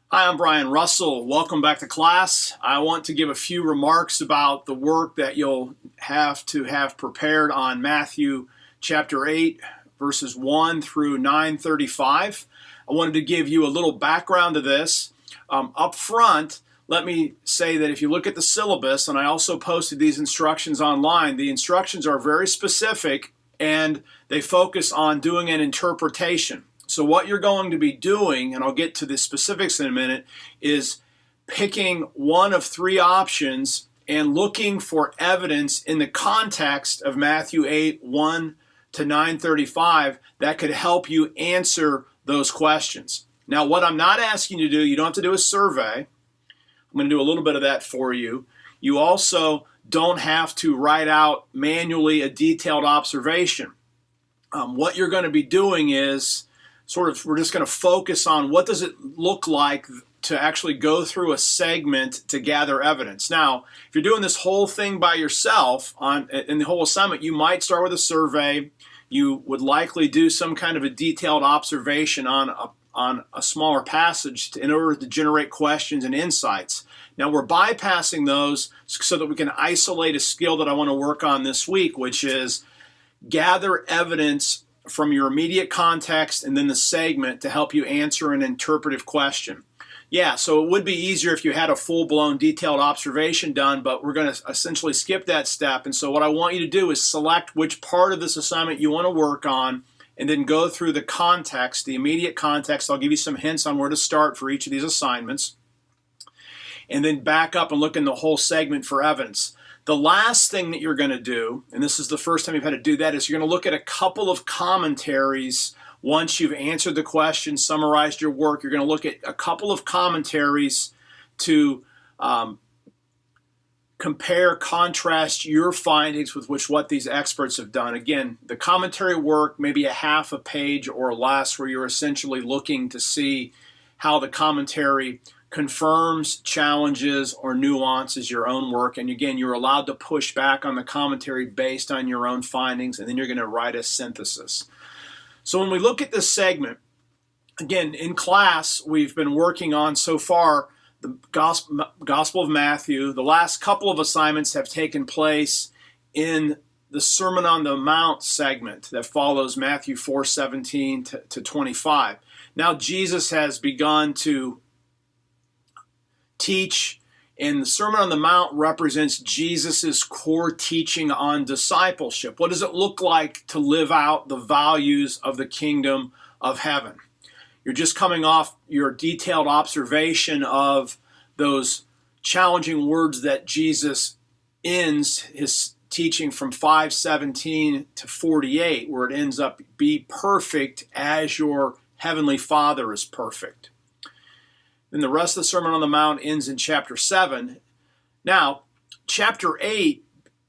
Hi, I'm Brian Russell. Welcome back to class. I want to give a few remarks about the work that you'll have to have prepared on Matthew chapter 8, verses 1 through 9:35. I wanted to give you a little background to this. Up front, let me say that if you look at the syllabus, and I also posted these instructions online, the instructions are very specific and they focus on doing an interpretation. So what you're going to be doing, and I'll get to the specifics in a minute, is picking one of three options and looking for evidence in the context of Matthew 8, 1 to 9:35 that could help you answer those questions. Now, what I'm not asking you to do, you don't have to do a survey. I'm going to do a little bit of that for you. You also don't have to write out manually a detailed observation. What you're going to be doing is we're just going to focus on what does it look like to actually go through a segment to gather evidence. Now, if you're doing this whole thing by yourself in the whole assignment, you might start with a survey. You would likely do some kind of a detailed observation on a smaller passage in order to generate questions and insights. Now, we're bypassing those so that we can isolate a skill that I want to work on this week, which is gather evidence from your immediate context and then the segment to help you answer an interpretive question. Yeah, so it would be easier if you had a full-blown detailed observation done, but we're going to essentially skip that step. And so what I want you to do is select which part of this assignment you want to work on and then go through the context, the immediate context. I'll give you some hints on where to start for each of these assignments. And then back up and look in the whole segment for evidence. The last thing that you're going to do, and this is the first time you've had to do that, is you're going to look at a couple of commentaries. Once you've answered the question, summarized your work, you're going to look at a couple of commentaries to compare, contrast your findings with what these experts have done. Again, the commentary work, maybe a half a page or less, where you're essentially looking to see how the commentary confirms, challenges, or nuances your own work. And again, you're allowed to push back on the commentary based on your own findings, and then you're going to write a synthesis. So when we look at this segment, again, in class, we've been working on so far the Gospel of Matthew. The last couple of assignments have taken place in the Sermon on the Mount segment that follows Matthew 4:17 to 25. Now Jesus has begun to teach, and the Sermon on the Mount represents Jesus' core teaching on discipleship. What does it look like to live out the values of the kingdom of heaven? You're just coming off your detailed observation of those challenging words that Jesus ends his teaching from 5:17 to 48, where it ends up, be perfect as your heavenly Father is perfect. Then the rest of the Sermon on the Mount ends in chapter 7. Now, chapter 8,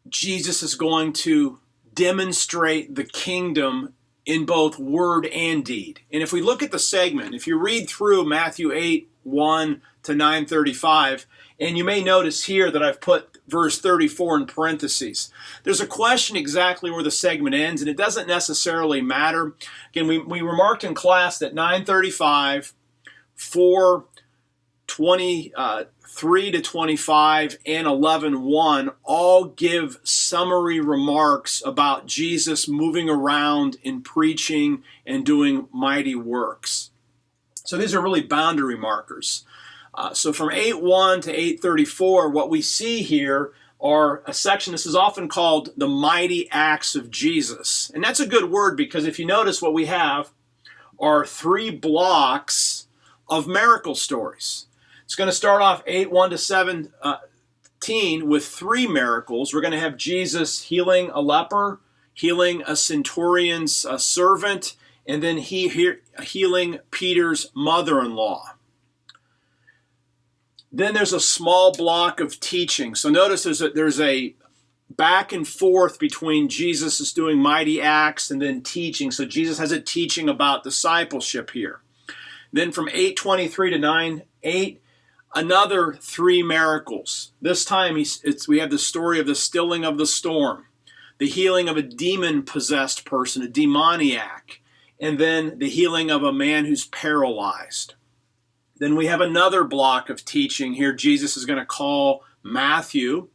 Jesus is going to demonstrate the kingdom in both word and deed. And if we look at the segment, if you read through Matthew 8, 1 to 9:35, and you may notice here that I've put verse 34 in parentheses. There's a question exactly where the segment ends, and it doesn't necessarily matter. Again, we remarked in class that 9:35, 4:23 to 25, and 11:1 all give summary remarks about Jesus moving around in preaching and doing mighty works. So these are really boundary markers. So from 8:1 to 8:34, what we see here are a section, this is often called the mighty acts of Jesus. And that's a good word, because if you notice, what we have are three blocks of miracle stories. It's going to start off 8:1 to 17 with three miracles. We're going to have Jesus healing a leper, healing a centurion's servant, and then healing Peter's mother-in-law. Then there's a small block of teaching. So notice there's a back and forth between Jesus is doing mighty acts and then teaching. So Jesus has a teaching about discipleship here. Then from 8:23 to 9:8, another three miracles. This time we have the story of the stilling of the storm, the healing of a demon-possessed person, a demoniac, and then the healing of a man who's paralyzed. Then we have another block of teaching here. Jesus is going to call Matthew,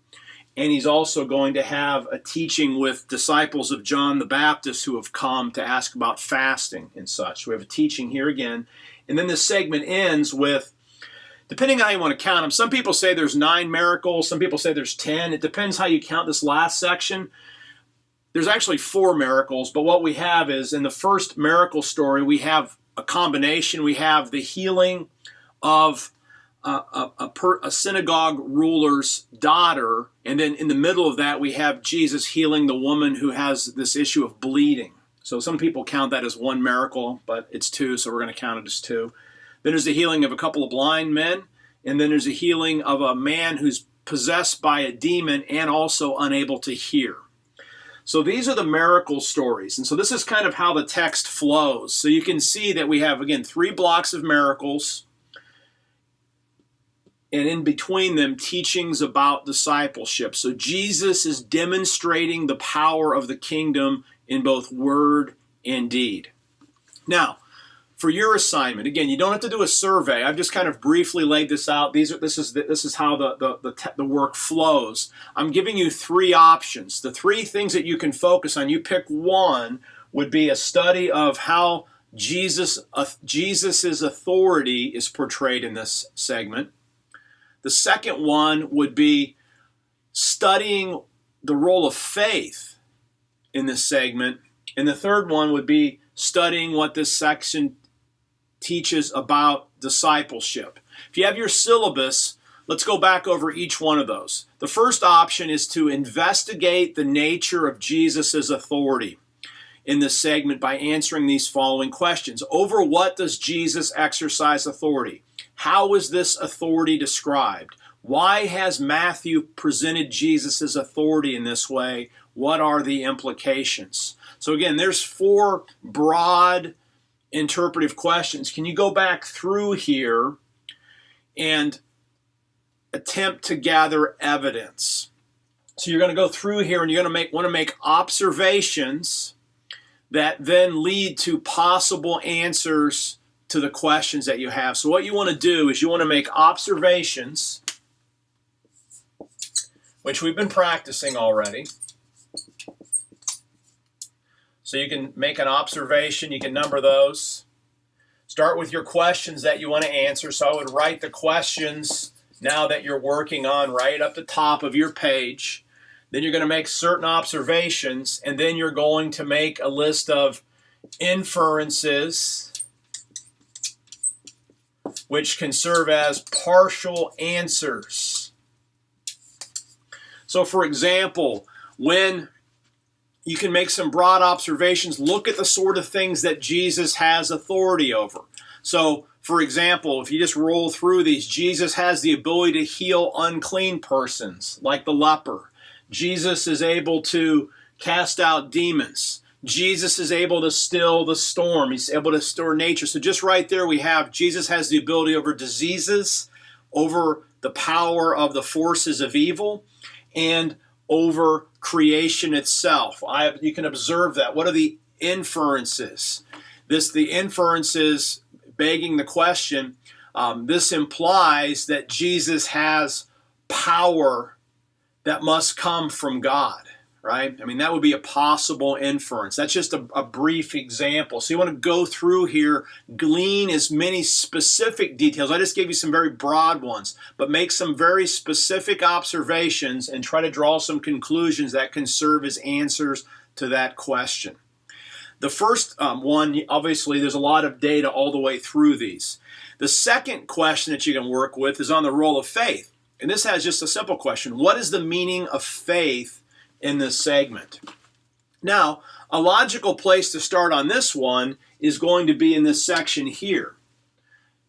and he's also going to have a teaching with disciples of John the Baptist who have come to ask about fasting and such. We have a teaching here again. And then this segment ends with, depending on how you want to count them, some people say there's 9 miracles, some people say there's 10. It depends how you count this last section. There's actually 4 miracles, but what we have is, in the first miracle story, we have a combination. We have the healing of a synagogue ruler's daughter, and then in the middle of that, we have Jesus healing the woman who has this issue of bleeding. So some people count that as 1 miracle, but it's 2, so we're going to count it as 2. Then there's the healing of a couple of blind men, and then there's a healing of a man who's possessed by a demon and also unable to hear. So these are the miracle stories, and so this is kind of how the text flows. So you can see that we have, again, 3 blocks of miracles, and in between them, teachings about discipleship. So Jesus is demonstrating the power of the kingdom in both word and deed. Now, for your assignment, again, you don't have to do a survey. I've just kind of briefly laid this out. This is how the work flows. I'm giving you 3 options. The 3 things that you can focus on. You pick one. Would be a study of how Jesus's authority is portrayed in this segment. The second one would be studying the role of faith in this segment. And the third one would be studying what this section teaches about discipleship. If you have your syllabus, let's go back over each one of those. The first option is to investigate the nature of Jesus' authority in this segment by answering these following questions. Over what does Jesus exercise authority? How is this authority described? Why has Matthew presented Jesus' authority in this way? What are the implications? So again, there's 4 broad interpretive questions. Can you go back through here and attempt to gather evidence? So you're going to go through here and you're going to want to make observations that then lead to possible answers to the questions that you have. So what you want to do is you want to make observations, which we've been practicing already. So you can make an observation, you can number those. Start with your questions that you want to answer. So I would write the questions now that you're working on right up the top of your page. Then you're going to make certain observations, and then you're going to make a list of inferences, which can serve as partial answers. So for example, when you can make some broad observations, look at the sort of things that Jesus has authority over. So for example, if you just roll through these, Jesus has the ability to heal unclean persons, like the leper. Jesus is able to cast out demons. Jesus is able to still the storm. He's able to restore nature. So just right there we have Jesus has the ability over diseases, over the power of the forces of evil, and over creation itself. You can observe that. What are the inferences? The inferences begging the question, this implies that Jesus has power that must come from God, right? I mean, that would be a possible inference. That's just a brief example. So you want to go through here, glean as many specific details. I just gave you some very broad ones, but make some very specific observations and try to draw some conclusions that can serve as answers to that question. The first one, obviously, there's a lot of data all the way through these. The second question that you can work with is on the role of faith. And this has just a simple question. What is the meaning of faith in this segment? Now, a logical place to start on this one is going to be in this section here,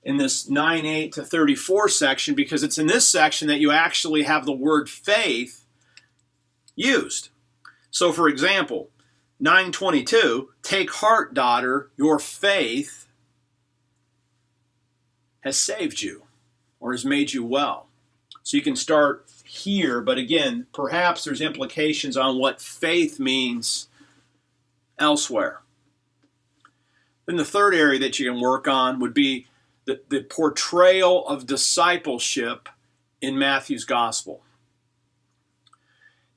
in this 9:8 to 34 section, because it's in this section that you actually have the word faith used. So, for example, 9:22, take heart, daughter, your faith has saved you or has made you well. So you can start here, but again, perhaps there's implications on what faith means elsewhere. Then the third area that you can work on would be the portrayal of discipleship in Matthew's gospel.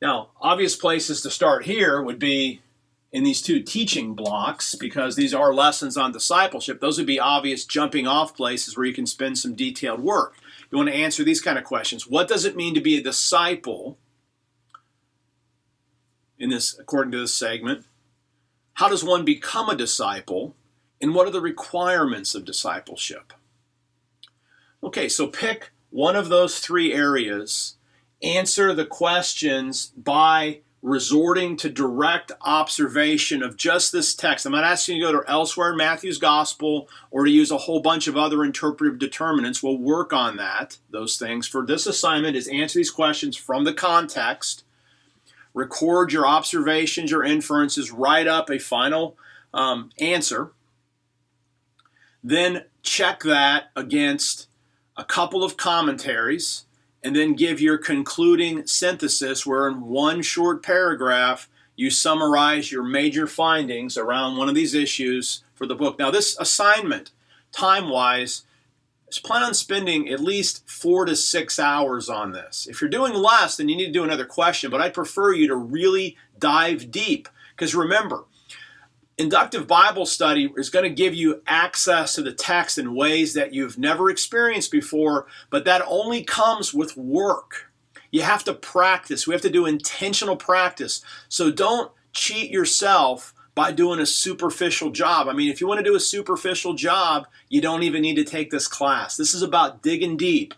Now, obvious places to start here would be in these two teaching blocks, because these are lessons on discipleship. Those would be obvious jumping off places where you can spend some detailed work. You want to answer these kind of questions. What does it mean to be a disciple in this, according to this segment? How does one become a disciple? And what are the requirements of discipleship? Okay, so pick one of those three areas. Answer the questions by resorting to direct observation of just this text. I'm not asking you to go to elsewhere in Matthew's gospel or to use a whole bunch of other interpretive determinants. We'll work on that, those things. For this assignment is answer these questions from the context, record your observations, your inferences, write up a final answer, then check that against a couple of commentaries, and then give your concluding synthesis where in one short paragraph you summarize your major findings around one of these issues for the book. Now this assignment, time-wise, is plan on spending at least 4 to 6 hours on this. If you're doing less, then you need to do another question, but I prefer you to really dive deep, because remember, inductive Bible study is going to give you access to the text in ways that you've never experienced before, but that only comes with work. You have to practice. We have to do intentional practice. So don't cheat yourself by doing a superficial job. I mean, if you want to do a superficial job, you don't even need to take this class. This is about digging deep.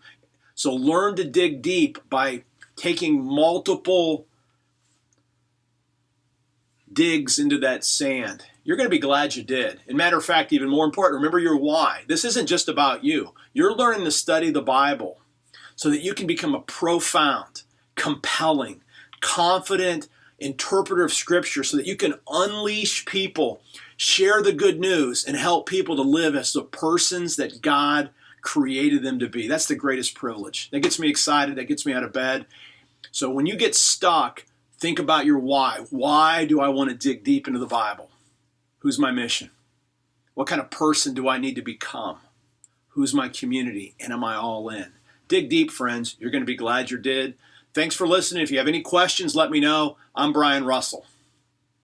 So learn to dig deep by taking multiple digs into that sand. You're going to be glad you did. And matter of fact, even more important, remember your why. This isn't just about you. You're learning to study the Bible so that you can become a profound, compelling, confident interpreter of Scripture, so that you can unleash people, share the good news, and help people to live as the persons that God created them to be. That's the greatest privilege. That gets me excited. That gets me out of bed. So when you get stuck, think about your why. Why do I want to dig deep into the Bible? Who's my mission? What kind of person do I need to become? Who's my community? And am I all in? Dig deep, friends. You're going to be glad you did. Thanks for listening. If you have any questions, let me know. I'm Brian Russell.